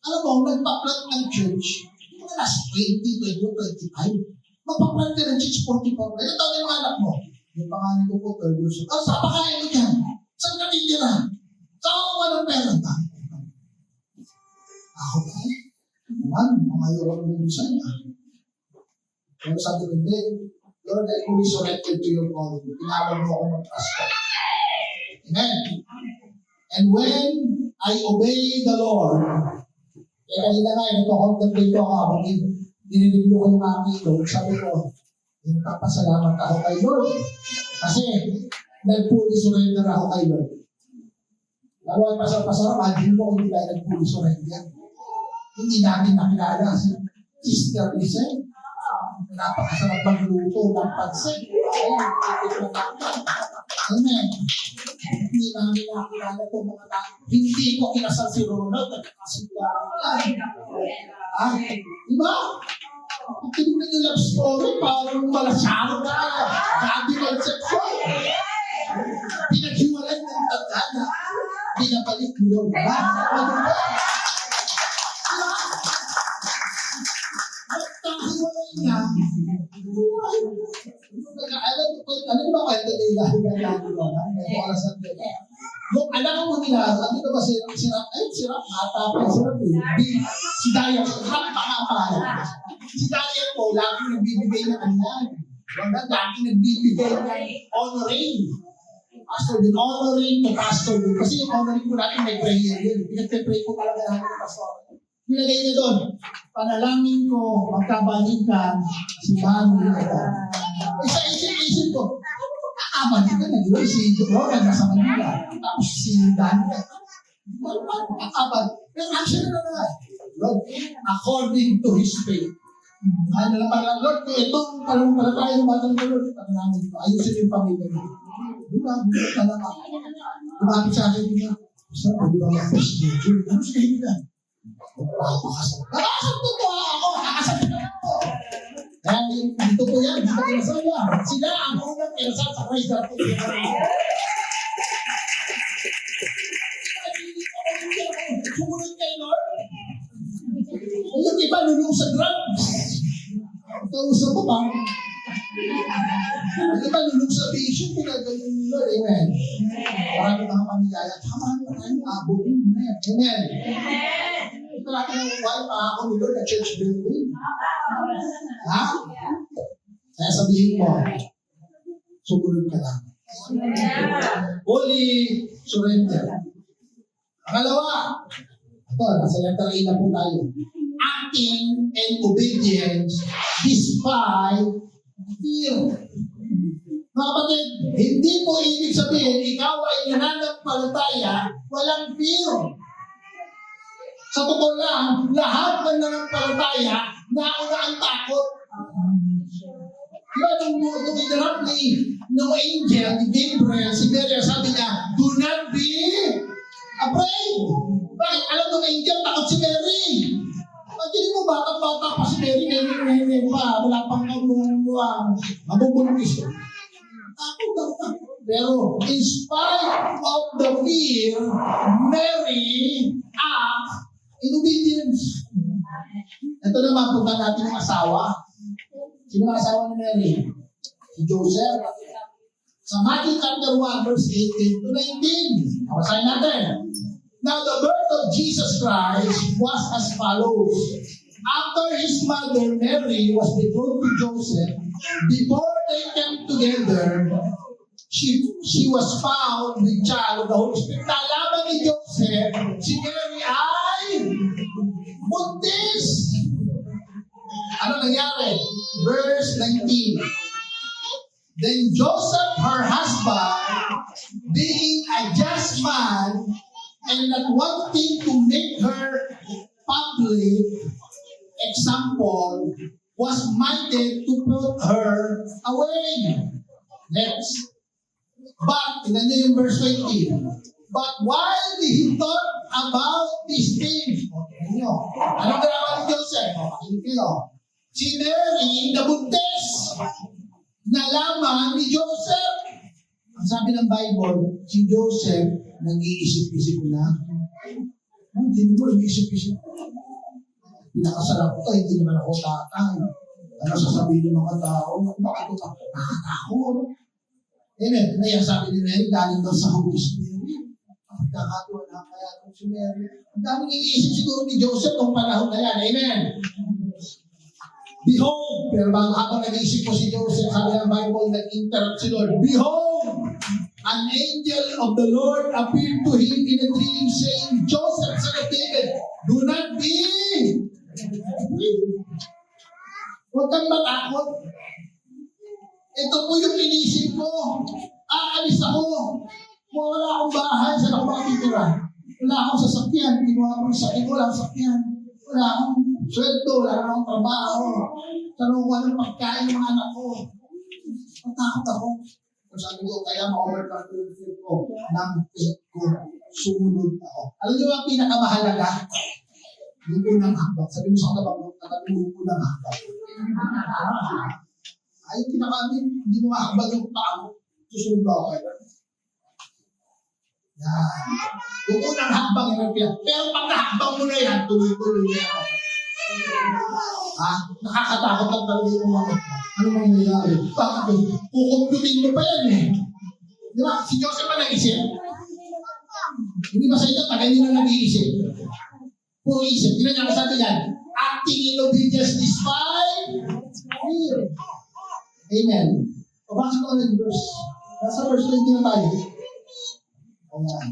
Alam mo, nagpa-plant ng church, mga nasa 20, 25. Magpa-plant ka ng church 44. Ilang taon yung mga anak mo? Yung pangalan ko po, 12 years old. Saan pakain mo dyan? Saan ka titira? Saan ka kuha ng pera? Ako ba eh? Naman, mga ayaw ang lumisan niya. Pero sabi ko, hindi. Lord, I fully surrender to your calling. Tinawag mo ako mag-trust ko. Amen. And when I obey the Lord, kaya kanina nga, nagko-contemplate ko ako habang nililip ko yung aking Lord. Sabi ko, nagpapasalamat ako kay Lord. Kasi, nag-fully surrender ako kay Lord. Lalo ay pasar-pasar, imagine mo kung hindi tayo nag-fully surrender. Hindi natin nakilala si Sister Lizelle. Napakasarap magluto ng pansit. Amen. Hindi namin nakilala itong mga tao. Hindi ko kinasal si Ronald at kasindahan. Diba? Kung tinignan yung love story, parang malasaro na. Gabi conception. Pinaghiwalay ng tandana. Pinabalik mo. Diba? Nagtahiwalay niya. Ano ba kwento nila? May oras na nila. Yung anak mo nila, ano ba sirap? Ay, sirap. Ata pa sirap eh. Si Daya, sirap baka pa. Si Daya po, lagi nagbibigay ng kanyan. Lagi nagbibigay ng honoring. Pastor din, honoring to pastor din. Kasi yung honoring ko natin may prayer yun. Pinag-pray ko talaga natin ng pastor. Nilagay niya doon, panalangin ko, magkabalikan, si Manu. Isa isip ko, kakabalik ka na, yun, si Roland nasa Manila. Tapos si Dan, kakabalik. Pero actually na, Lord, according to His faith. Ano na parang, Lord, itong palataya ng batang ko, Lord, panalangin ko, ayusin yung pamilya mo. Lumapit sa akin niya, sir, pwede ba mag-procedure? Ano sa kayo yan? Nakakasal totoo ako, nakakasal ako. Kaya dito po yan, dito kinasal yan. Sila ang unang kinasal sa Christ na sumunod kay Lord. Yung iba lulong sa drugs. Kausap ko ba? Yung iba lulong sa vision, pinagaling ni Lord. Amen. Marami mga pamilya. Tama na tayong abutin. Amen. Ito natin ang wife ako ni Lord na church building. Ha? Kaya sabihin mo, sumunod ka lang. Holy surrender. Pangalawa, ito, nasa letter A na po tayo. Acting and obedience despite fear. Mga kapatid, hindi po ibig sabihin, ikaw ay nananampalataya, walang fear. Sa totoo lang, lahat ng nananampalataya, nauna ang takot. Diba, nung inarap ng angel, ni Gabriel, si Mary, sabi niya, do not be afraid. Bakit? Alam ng angel, takot si Mary. Pagkili mo, bata-bata pa si Mary, nene pa, wala pang mabubuntis. Takot daw. Pero in spite of the fear, Mary acted in obedience. Ito naman, punta natin ang asawa. Sino ang asawa ni Mary? Si Joseph. Sa Matthew chapter 1, verse 18 to 19. Basahin natin. Now the birth of Jesus Christ was as follows. After his mother Mary was betrothed to Joseph, before they came together, she was found with child of the Holy Spirit. Nalaman ni Joseph, si Mary ay buntis. Ano nangyari? Verse 19. Then Joseph, her husband, being a just man, and not wanting to make her public example, was minded to put her away. Next. But, tignan niyo yung verse 20. But while he thought about these things, anong ginawa ni Joseph? Si Mary, nabuntis. Nalaman ni Joseph. Ang sabi ng Bible, si Joseph, nag-iisip-isip na. Hindi mo, nag-iisip-isip. Pinakasarap ko, hindi naman ako tatay. Ano sasabihin ng mga tao? Bakit ito nakatakot? Amen. Kaya sabi ni Mary, galing daw sa Holy Spirit. Pagkakatuwa na kaya itong si Mary. Ang daming iniisip siguro ni Joseph kung panahon na yan. Amen. Behold, pero habang nag-iisip ko si Joseph, sabi ng Bible, nag-interrupt si Lord. Behold, an angel of the Lord appeared to him in a dream, saying, Joseph, son of David, do not be afraid. Huwag kang matakot. Ito po yung inisip ko. Aalis ako. Wala akong bahay, saan ako makatitira? Wala akong sasakyan. Kinuha ko yung sakit, wala akong sasakyan. Wala akong sweldo, wala akong trabaho. Tanong ko anong pagkain ng mga anak ko. Matakot ako. Sabi ko, kaya ma-overcome ko yung fear ko ng faith ko. Sumunod ako. Alam niyo ang pinakamahalaga? Yung unang hakbang. Sabi mo sa katabi mo, yung unang hakbang. Ay, hindi mo hakbang yung tao. Susunod ako kayo. Yan. Yung unang hakbang yung pero pag nahakbang mo na yan, tuloy-tuloy na yan. Nakakatakot lang talaga yung mga ano mangyayari. Bakit? Kukumputin mo pa yan eh. Di ba? Si Joseph pa nag-isip. Hindi ba sa inyo, tagal nyo na nag-iisip? Puro isip. Hindi na niya kasabi yan. Acting in obedience despite fear. Amen. O bakit ko ulit verse? Nasa verse 20 na tayo. Ayan.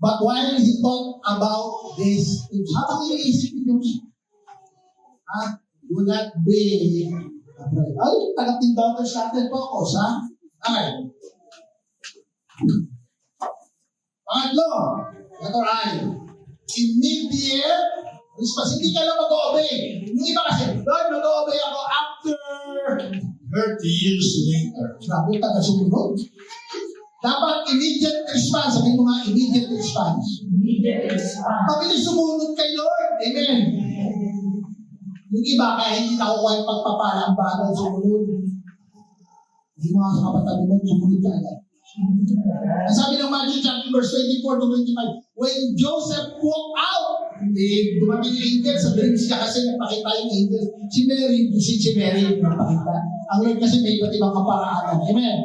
But while he thought about this, habang iniisip ni Joseph, do not be afraid. Ay, tagapin daughters natin po ako sa okay. Pangatlo, ito ay immediate response. Hindi ka lang mag-obey. Yung iba kasi, Lord, mag-obey ako after 30 years later. Grabe, taga-sumunod. Dapat immediate response. Sabihin mo nga, immediate response. Immediate response. Mabilis sumunod kay Lord. Amen. Yung iba, kaya hindi nakukuha yung pagpapala ang bagal sumunod. Hindi mga sa kapatid mo, sumunod ka agad. Ang sabi ng Matthew chapter verse 24 to 25, when Joseph walked out, dumating yung angel sa dreams niya kasi nagpakita yung angel. Si Mary, nagpakita. Ang Lord kasi may iba't ibang kaparaanan. Amen.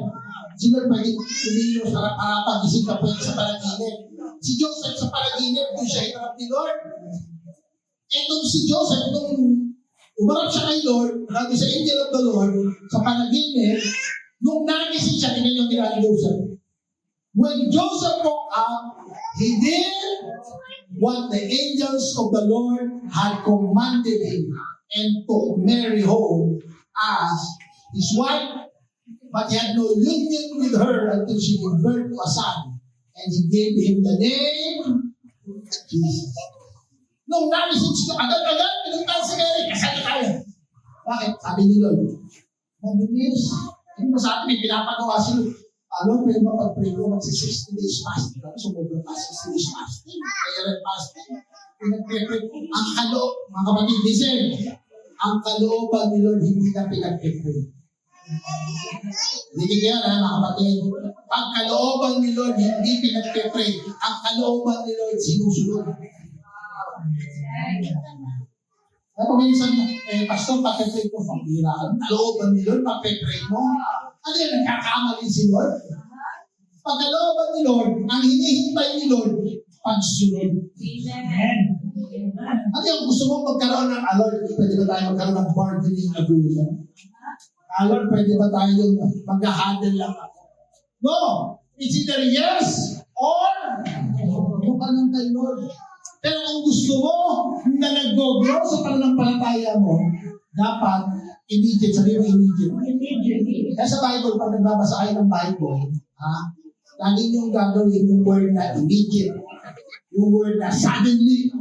Si Lord pwede kumilos para pag-isip ka pwede sa panaginip. Si Joseph sa panaginip, kung siya hinarap ni Lord. Etong si Joseph, nung umarap siya kay Lord, sabi sa angel of the Lord, sa panaginip, nung nagising siya, tingnan yung ginawa ni Joseph. When Joseph woke up, he did what the angels of the Lord had commanded him and took Mary home as his wife. But he had no union with her until she gave birth to a son. And he gave him the name Jesus. Nung nagising siya, agad-agad, pinuntahan si Mary, kasal tayo. Bakit? Sabi ni Lord, mabilis. Hindi mo sa atin, may pinapagawa si Lord. Pwede ba pag-pray ko, magsi-60 days fasting. So, mabro pa 60 days fasting. Kaya rin fasting. Pinag-pray. Ang kaloob, mga kapatid, listen. Ang kalooban ni Lord, hindi na pinag-pray. Hindi kaya na, mga kapatid. Ang kalooban ni Lord, hindi pinag-pray. Ang kalooban ni Lord, sinusunod. Kaya minsan, pastor, pag-pray ko, pag-pira ka. Kalooban ni Lord, pag-pray mo. Ano yan, nagkakamali si Lord? Pagkalooban ni Lord, ang hinihintay ni Lord, pagsunod. Amen. Ano yung gusto mong magkaroon ng Lord, pwede ba tayo magkaroon ng bargaining agreement? Lord, pwede ba tayo mag-handle lang ako? No! It's either yes or no ka lang kay Lord. Pero kung gusto mo na nag-go-grow sa pananampalataya mo, dapat immediate. Sabi mo immediate. Kaya sa Bible, pag nagbabasa kayo ng Bible, lagi niyong gagawin yung word na immediate. Yung word na suddenly.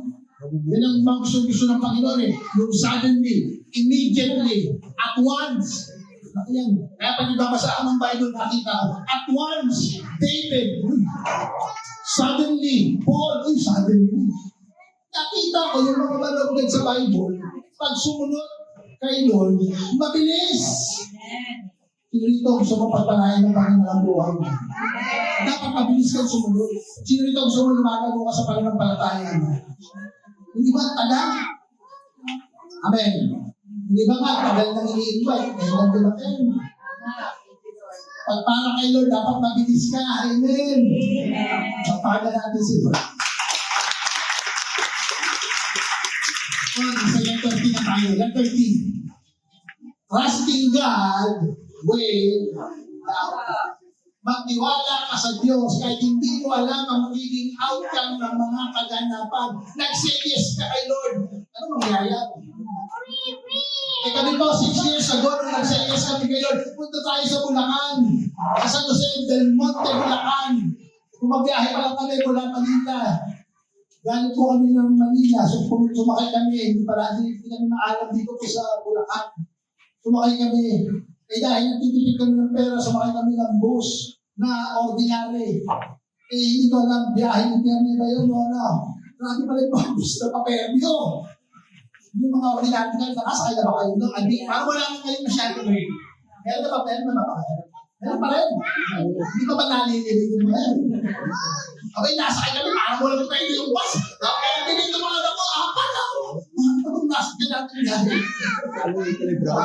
Yan ang mga gusto ng Panginoon eh. Yung suddenly, immediately, at once. Yan. Kaya pag nagbabasa ka ng Bible, nakita ko, at once, David, suddenly, Paul, suddenly. Nakita ko yung mga manood sa Bible, pag sumunod kay Lord, mabilis. Sino rito gusto mo pagpanahin ng Panginoon ang buhay mo? Dapat mabilis kang sumunod. Sino rito gusto mo lumagaw ka sa pananampalataya mo? Hindi ba tagal? Amen. Hindi ba nga tagal nang ini-invite? Kaya nag-dumating. Pag para kay Lord, dapat mabilis ka. Amen. Pagpaga natin si Lord. Nasa yan 13 na tayo. Yan 13. Trusting God will magtiwala ka sa Diyos kahit hindi mo alam ang magiging outcome ng mga kaganapan. Nag-say yes ka kay Lord. Ano mangyayari? Kami po, 6 years ago, nung nag-say yes kami kay Lord, punta tayo sa Bulacan. Sa San Jose del Monte, Bulacan. Kumabiyahe pa lang kami mula Manila. Galing po kami ng Manila, so sumakay kami, hindi kami maalam dito sa Bulacan. Sumakay kami, dahil nagtitipid kami ng pera, sumakay kami ng bus na ordinary. Hindi ko alam, biyahe ng Permi ba yun o ano? Grabe pala yung mga bus na pa-Permi o. Yung mga ordinary kayo, nakasakay na ba kayo doon? Parang wala nang ngayon masyado na yun. Meron na pa Permi na ba kayo? Meron pa rin. Hindi ko ba nalililig yung mga yun? Okay, nasakay kami, parang wala nang kayo yung bus. Kaya tinito mga ako, apat ako. Mga bukas ka natin yan. Diba?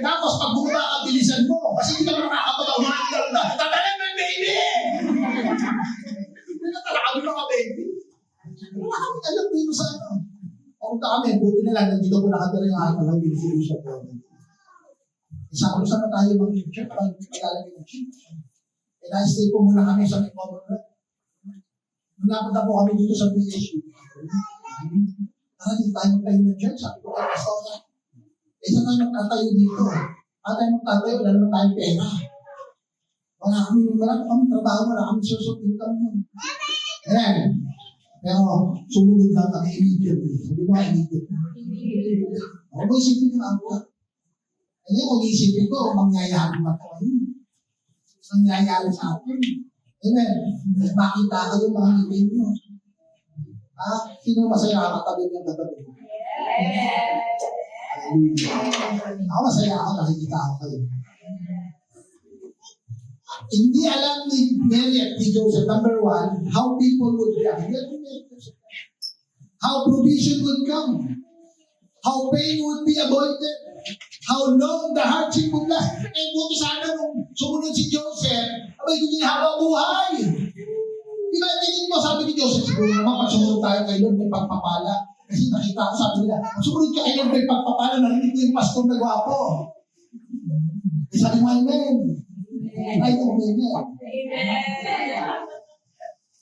Tapos pag bumaba ka, bilisan mo. Kasi hindi ka makakapag-awaan na. Tatalan mo yung baby! Hindi na talaga mga baby. Wala kami alam dito sa ano. Papunta kami, buti na lang, nandito ko nakatira yung aking mga Indonesia po. Isa ko saan na tayo mag-church, pag-alalagay ng church. E na-stay po muna kami sa may cover. Napunta po kami dito sa PSU. Tara, dito tayo magtayo ng church. Sabi ko kay Pastora, saan tayo magtatayo dito? Tayo magtatayo, wala naman tayong pera. Wala kami trabaho, wala kami source of income nun. Ayan. Pero, sumunod lang kami immediately. Sabi ko, immediately. Ako ba isipin yung ako? Ngayon, kung isipin ko, mangyayari na ito. Mangyayari sa atin. Amen. Makita ko yung mga ngipin nyo. Sino masaya katabi niyang katabi? Ako masaya ako, nakikita ako kayo. Hindi alam ni Mary at ni Joseph, number one, how people would react. How provision would come. How pain would be avoided. How long the hardship would last. Eh, buti sana nung sumunod si Joseph, abay kung ginhawa buhay. Diba, tingin mo, sabi ni Joseph, siguro naman, pag sumunod tayo kay Lord, may pagpapala. Kasi nakita ko, sabi nila, pag sumunod ka kay Lord, may pagpapala, narinig ko yung pastor na gwapo. Sabi mo, amen. Ay, amen.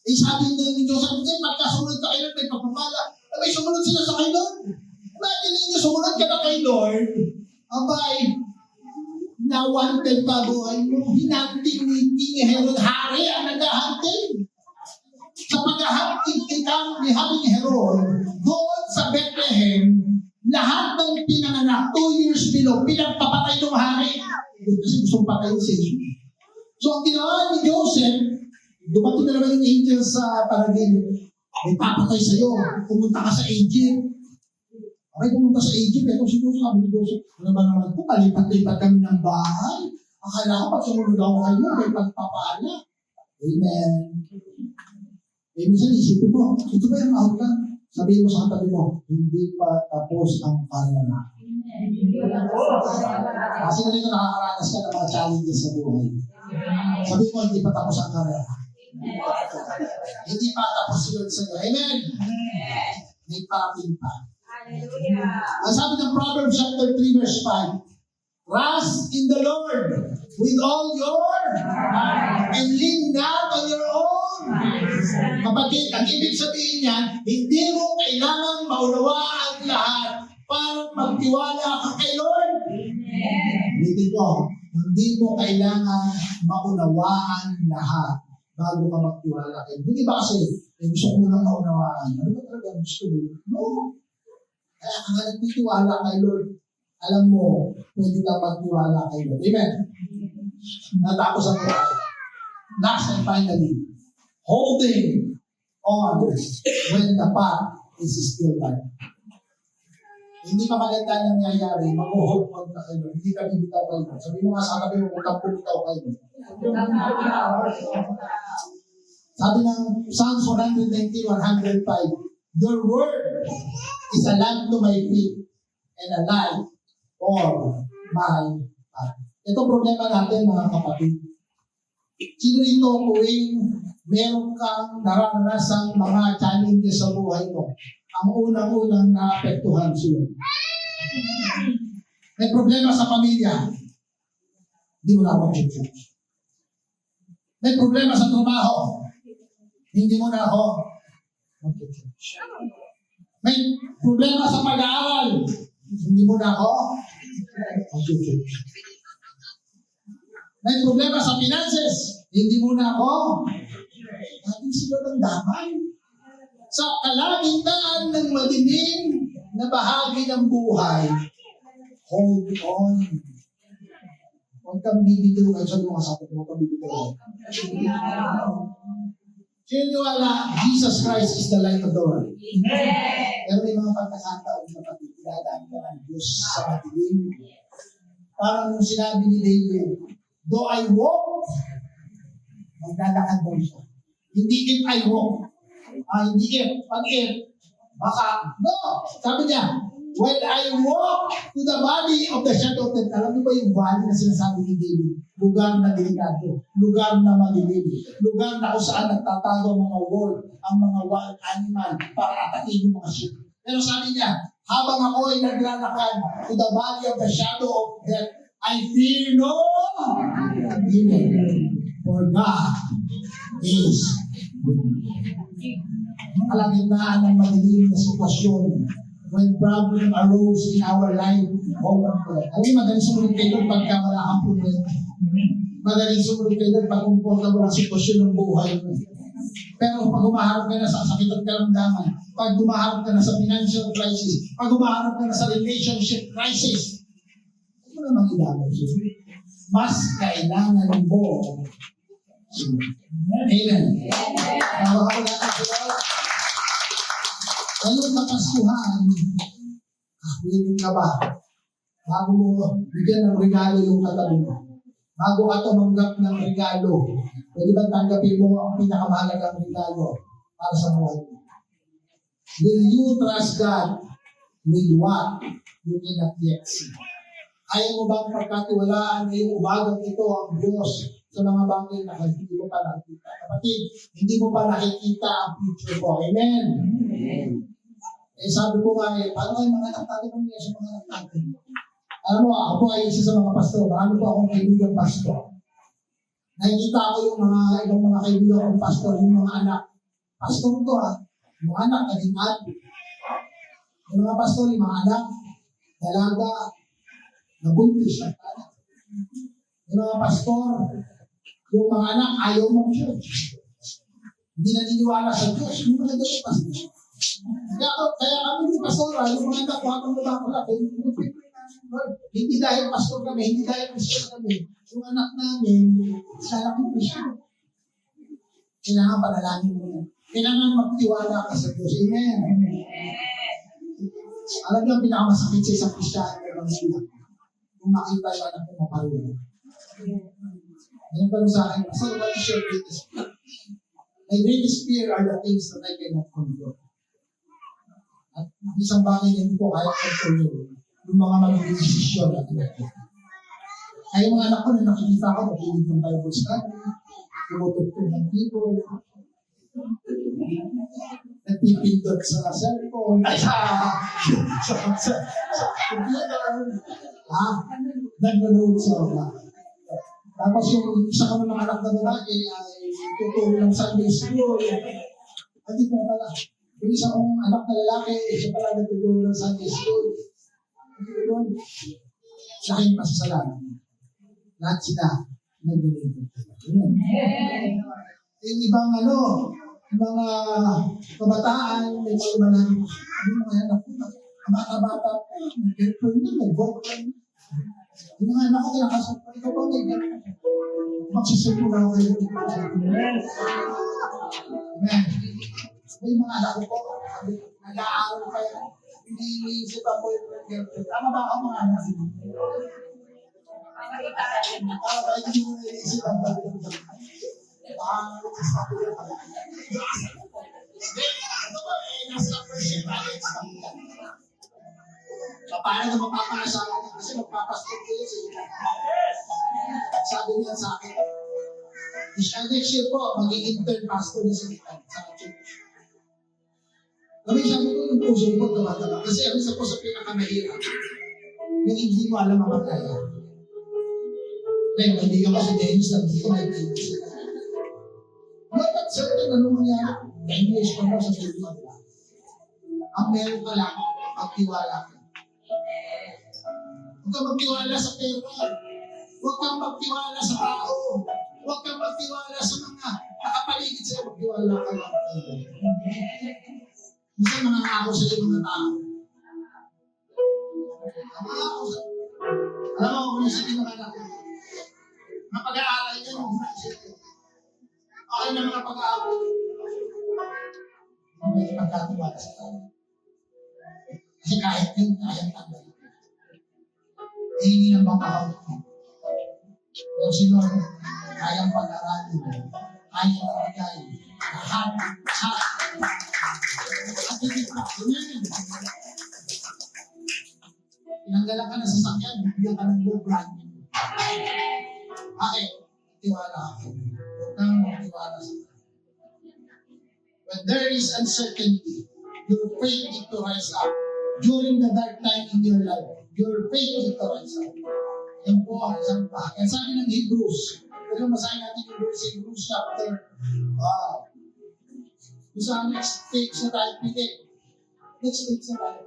Eh, sabi ni Joseph, pagkasunod ka kay Lord, may pagpapala. Abay, sumunod sila sa kay Lord. Imagine ninyo, sumunod ka na kay Lord, abay, na-wanted pa buhay mo. Hinanting ni King Herod, hari ang nag-ahanting. Sa pag-ahanting ni Haring Herod, doon sa Bethlehem, lahat ng pinanganak, 2 years below, pinagpapatay ng hari. Kasi gustong patayin si Jesus. So, ang ginawa ni Joseph, dumating na naman yung angel sa panaginip, may papatay sa'yo, pumunta ka sa Egypt. Okay, pumunta sa Egypt, ito si Joseph, sabi ni Joseph, ano ba naman po, palipat-lipat kami ng bahay. Akala ko pag sumunod ako kayo, may pagpapala. Amen. Eh, minsan isipin mo, ito ba yung outcome? Sabihin mo sa katabi mo, hindi pa tapos ang kaya na. Kasi na rin nakakaranas ka ng mga challenges sa buhay. Sabihin mo, hindi pa tapos ang kaya. Hindi pa tapos sila sa iyo. Amen? May parating pa. Ang sabi ng Proverbs chapter 3 verse 5, trust in the Lord with all your heart and lean not on your own. Kapatid, ang ibig sabihin niyan, hindi mo kailangan maunawaan lahat para magtiwala ka kay Lord. Hindi ko, hindi mo kailangan maunawaan lahat bago ka magtiwala kay Lord. Hindi ba kasi, gusto ko nang maunawaan. Ano ba talaga gusto mo? No. Kaya ang nagtitiwala kay Lord, alam mo, pwede kang magtiwala kay Lord. Amen? Natapos ang mga. Last and finally, holding on when the path is still dark. Hindi pa maganda nangyayari, mag-hold on ka kay Lord. Hindi ka bibitaw kay Lord. Sabi mo nga sa katabi mo, huwag kang bumitaw kay Lord. Sabi ng Psalms 119:105, your word is a lamp to my feet and a light for my path. Ito problema natin mga kapatid. Sino rito tuwing meron kang naranasang mga challenges sa buhay mo, ang unang-unang naapektuhan siya? May problema sa pamilya, hindi mo na mag-church. May problema sa trabaho, hindi mo na ako mag-church. May problema sa pag-aaral, hindi mo na ako mag-church. May problema sa finances, hindi mo na ako. Lagi sila ng damay. Sa kalagitnaan ng madilim na bahagi ng buhay, hold on. Huwag kang bibitaw kayo sa mga sakit mo, huwag kang bibitaw. Siniwala, Jesus Christ is the light of the world. Pero may mga pagkakataon na pagkakadaan ka ng Diyos sa madilim. Parang nung sinabi ni David, though I walk, maglalakad daw siya. Hindi if I walk. Hindi if. Pag if, Baka, no! Sabi niya, when I walk to the valley of the shadow of death, alam niyo ba yung valley na sinasabi ni David? Lugar na delikado, lugar na madilim, lugar na kung saan nagtatago ang mga wolf, ang mga wild animal para atakin yung mga sheep. Pero sabi niya, habang ako ay naglalakad to the valley of the shadow of death, I fear no evil, for God is with me. Kalagitnaan ng madilim na sitwasyon, when problem arose in our life, hold on to it. Alam mo, magaling sumunod kayo pagka wala kang problema. Magaling sumunod kayo pag comfortable ang sitwasyon ng buhay mo. Pero pag humaharap ka na sa sakit at karamdaman, pag humaharap ka na sa financial crisis, pag humaharap ka na sa relationship crisis, ano namang ilagay siya? Mas kailangan mo. Amen. Tawa ka wala ka sila. Ngayong kapaskuhan, willing ka ba? Bago mo bigyan ng regalo yung katabi mo. Bago ka tumanggap ng regalo, pwede ba tanggapin mo ang pinakamahalagang regalo para sa buhay mo? Will you trust God with what you cannot yet see? Kaya mo bang pagkatiwalaan ngayong umagang ito ang Diyos sa mga bagay na hindi mo pa nakikita? Kapatid, hindi mo pa nakikita ang future mo. Amen? Amen. Eh sabi ko nga paano ay mga anak natin ng sa mga anak natin? Alam mo, ako ay isa sa mga pastor. Marami po akong kaibigan pastor. Nakikita ko yung mga ibang mga kaibigan kong pastor, yung mga anak. Pastor to yung anak, naging adik. Yung mga pastor, yung mga anak, dalaga, nabuntis at anak. Yung mga pastor, yung mga anak, ayaw mong church. Hindi naniniwala sa Diyos. Yung mga dapat pastor. Kaya kami yung pastor, yung mga anak, habang nabakula, hindi dahil pastor kami, hindi dahil pastor kami. Yung anak namin, sana kong Kristo. Kailangan panalangin mo. Kailangan magtiwala ka sa Diyos. Amen. Alam niyo ang pinakamasakit sa isang Kristyano ng sila. Kung makita yung anak mo mapalunod. Yan ang tanong sa akin, Pastor, what is your greatest fear? My greatest fear are the things that I cannot control. At isang bagay na hindi ko kaya control yung mga magiging desisyon at ito. Kaya yung mga anak ko na nakikita ko, makinig ng Bible study, tumutugtog ng people, nagpipindot sa cellphone, sa computer, nag-load sa mga. Tapos yung isa ka ng anak na lalaki ay tutulong ng Sunday school. At ito pala, yung isa kong anak na lalaki, siya pala nagtutulong ng Sunday school. Doon, sa aking pasasalamat. Lahat sila nag-believe. Yung ibang yung mga kabataan, may mga manang, yung mga anak ko, bata-bata, may girlfriend na, may boyfriend. Yung mga anak ko, kinakasal pa, ikaw ba may girlfriend? Magsisimpo na ako kayo. Amen. May mga anak ko po, nag-aaral pa yan. Hindi iniisip ang boyfriend, girlfriend. Tama ba ako mga anak? Kahit hindi mo iniisip ang boyfriend, girlfriend. Nasa appreciate tayo sa paano na mapapangasawa niya kasi magpapastol ko yun sa inyo. Sabi niya sa akin, next year po, mag-i-intern pastor na sa church. Kami sabi ko, yung puso ko, tama-tama. Kasi ang isa po sa pinakamahirap, yung hindi mo alam ang kaya. Kaya hindi ka kasi Dennis, hindi ka may Dennis. But at certain, ano mangyari? 10 years pa mo sa church mo. Ang meron ka lang, magtiwala ka. Huwag kang magtiwala sa pera. Huwag kang magtiwala sa tao. Huwag kang magtiwala sa mga nakapaligid sa'yo. Magtiwala ka lang. Hindi mga ako sa iyo mga tao. Alam mo, kung isa din mga anak ko, pag-aaral yan, okay na mga pag-aaral. May pagkatiwala sa tao. Kasi kahit yun, kayang tanggal. Hihingi ng mga kapatid. Pero sino kayang pag-aralin, kayang magbigay, lahat, At hindi pa. Amen. Tinanggalan ka ng sasakyan, bibigyan ka ng low brand. Bakit? Tiwala ka. Huwag kang magtiwala sa kanya. When there is uncertainty, your faith needs to rise up. During the dark time in your life, your faith needs to rise up. Yan po ang isang bahagi. Ang sabi ng Hebrews, pero masahin natin yung verse Hebrews chapter, kung saan next page na tayo, next page na tayo.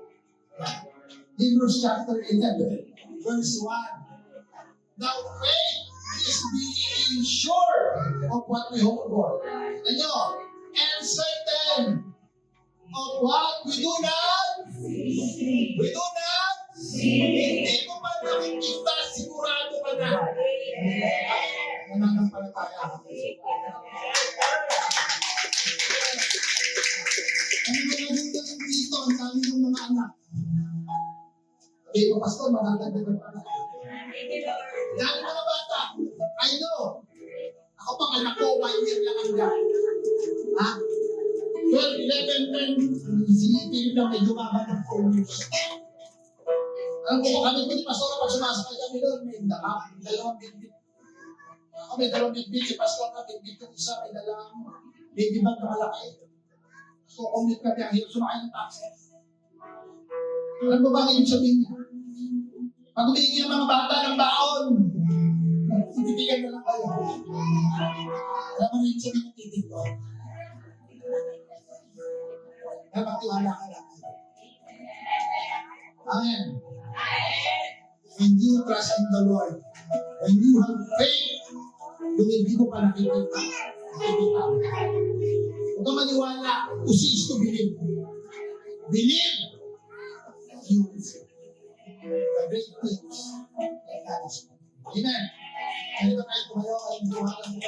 Hebrews chapter 11, verse 1. Now faith is being sure of what we hope for. Ano? And certain of what we do not. We do not. Hindi mo pa nakikita, sigurado ka na. Nananampalataya. Ano ba naging dito? Ang dami ng mga anak. Sabi ko, Pastor, matatagal pa na. Dami mga bata. I know. Ako pang anak ko, 1 year lang ang gano'n. Ha? 12, 11, 10, isipin lang medyo mama ng 4 years. Alam ko, kami ko ni Pastor, pag sumasakay kami doon, may dalawang bitbit. Ako may dalawang bitbit, si Pastor na bitbit yung isa, may dalawang baby bag na malaki. So, commute kami ang hirap sumakay ng taxi. Alam mo ba ang ibig sabihin niya? Pag humingi ang mga bata ng baon, titigan na lang kayo. Alam mo na yung sabihin ng titig ko? Dapat tiwala ka lang. Amen. When you trust in the Lord, when you have faith, yung hindi mo pa nakikita. Huwag kang maniwala, to see is to believe. Believe, you will see. The great things that God has done. Amen. Kaya ba tayo tumayo ay buhalan mo